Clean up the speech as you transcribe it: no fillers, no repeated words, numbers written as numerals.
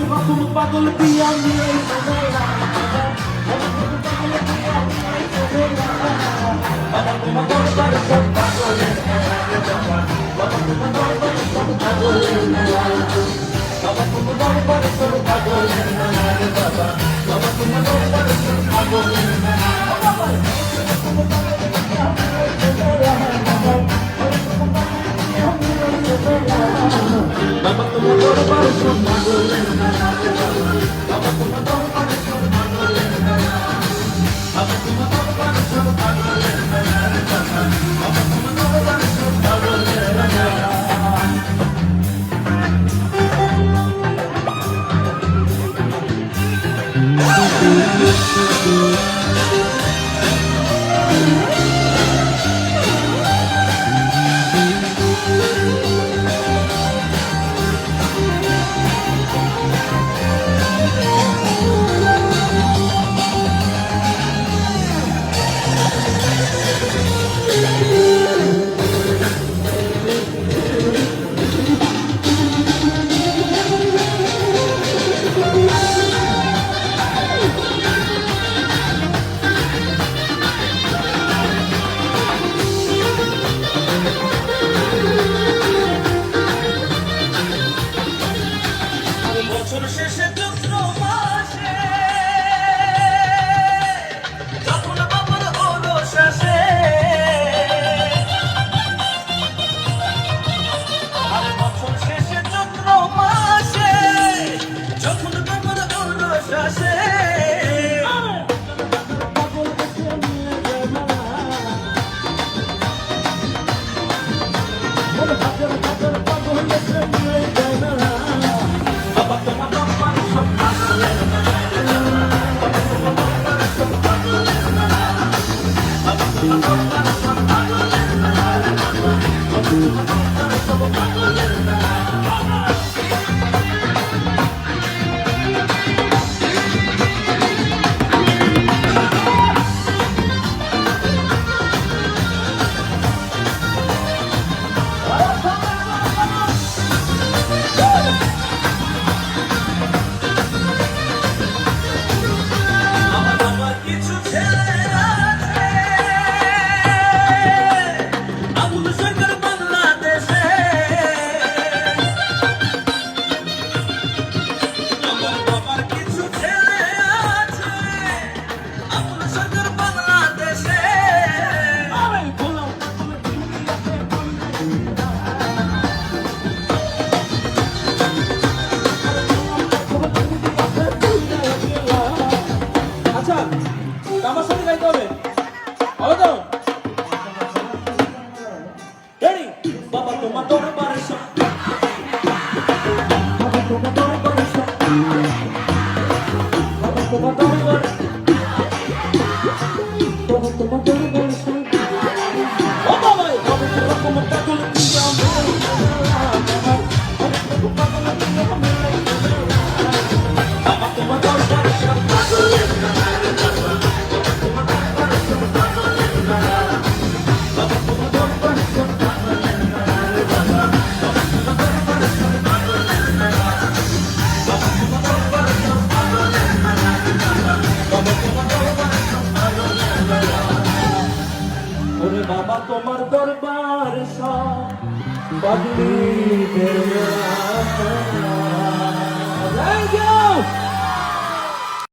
পাগল পিয়া নিয়ে বাবা তোমার দরবারে সব পাগলের বাবা তোমার দরবারে সব পাগলের বাবা তোমার দরবারে সব পাগলের বাবা বাবা তোমার দরবারে সব পাগলের বাবা তোমার দরবারে সব পাগলের বাবা তোমার দরবারে সব পাগলের বাবা তোমার দরবারে সব পাগলের বাবা তোমার দরবারে সব পাগলের বছর শেষে চৈত্র মাসে যখন বাবার হলো শেষে আর বছর শেষে চৈত্র মাসে যখন বাবার হলো শেষে আচ্ছা আমার সাথে গাইতে হবে ভালো তো রেডি বাবা তোমার দরবারে সব বাবা তোমার দরবারে সব বাবা তোমার দরবারে বাবা তোমার দরবারে সব ও বাবা বাবা তোমার পাগল পিয়া বাবা তোমার দরবারে সব পাগলের বাবা তোমার দরবার সব পাগলি